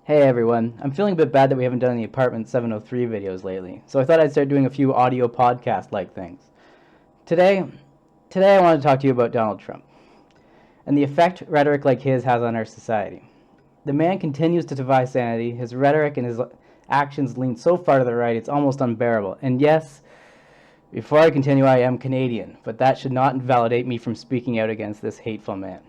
Hey everyone, I'm feeling a bit bad that we haven't done any Apartment 703 videos lately, so I thought I'd start doing a few audio podcast-like things. Today, I want to talk to you about Donald Trump and the effect rhetoric like his has on our society. The man continues to defy sanity. His rhetoric and his actions lean so far to the right it's almost unbearable. And yes, before I continue, I am Canadian, but that should not invalidate me from speaking out against this hateful man.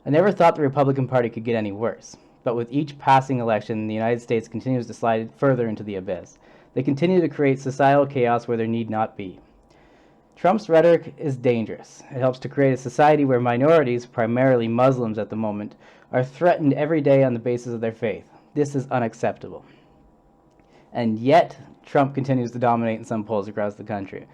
I never thought the Republican Party could get any worse. But with each passing election, the United States continues to slide further into the abyss. They continue to create societal chaos where there need not be. Trump's rhetoric is dangerous. It helps to create a society where minorities, primarily Muslims at the moment, are threatened every day on the basis of their faith. This is unacceptable. And yet, Trump continues to dominate in some polls across the country.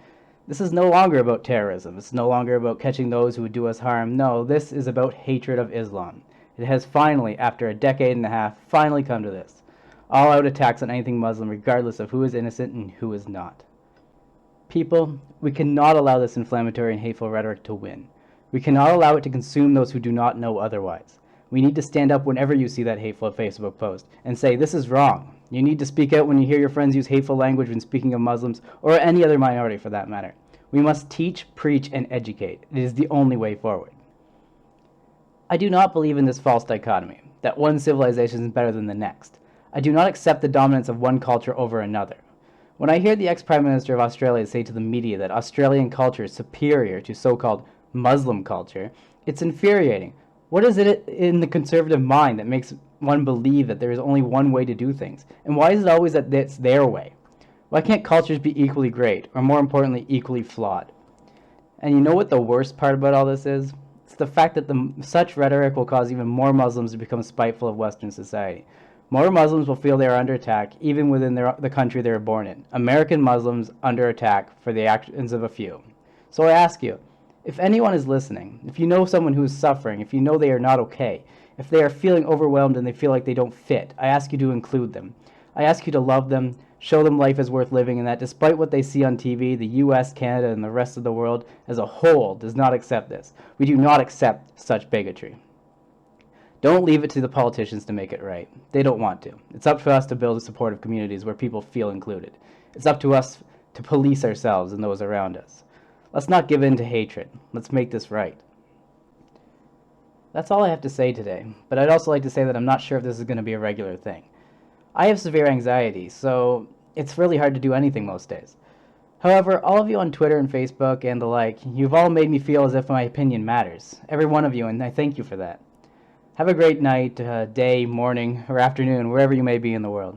This is no longer about terrorism. It's no longer about catching those who would do us harm. No, this is about hatred of Islam. It has finally, after a decade and a half, finally come to this. All-out attacks on anything Muslim, regardless of who is innocent and who is not. People, we cannot allow this inflammatory and hateful rhetoric to win. We cannot allow it to consume those who do not know otherwise. We need to stand up whenever you see that hateful Facebook post and say, this is wrong. You need to speak out when you hear your friends use hateful language when speaking of Muslims, or any other minority for that matter. We must teach, preach, and educate. It is the only way forward. I do not believe in this false dichotomy, that one civilization is better than the next. I do not accept the dominance of one culture over another. When I hear the ex-Prime Minister of Australia say to the media that Australian culture is superior to so-called Muslim culture, it's infuriating. What is it in the conservative mind that makes one believe that there is only one way to do things? And why is it always that it's their way? Why can't cultures be equally great, or more importantly, equally flawed? And you know what the worst part about all this is? It's the fact that such rhetoric will cause even more Muslims to become spiteful of Western society. More Muslims will feel they are under attack, even within the country they were born in. American Muslims under attack for the actions of a few. So I ask you, if anyone is listening, if you know someone who is suffering, if you know they are not okay, if they are feeling overwhelmed and they feel like they don't fit, I ask you to include them. I ask you to love them, show them life is worth living, and that despite what they see on TV, the US, Canada, and the rest of the world as a whole does not accept this. We do not accept such bigotry. Don't leave it to the politicians to make it right. They don't want to. It's up to us to build supportive communities where people feel included. It's up to us to police ourselves and those around us. Let's not give in to hatred. Let's make this right. That's all I have to say today, but I'd also like to say that I'm not sure if this is going to be a regular thing. I have severe anxiety, so it's really hard to do anything most days. However, all of you on Twitter and Facebook and the like, you've all made me feel as if my opinion matters. Every one of you, and I thank you for that. Have a great night, day, morning, or afternoon, wherever you may be in the world.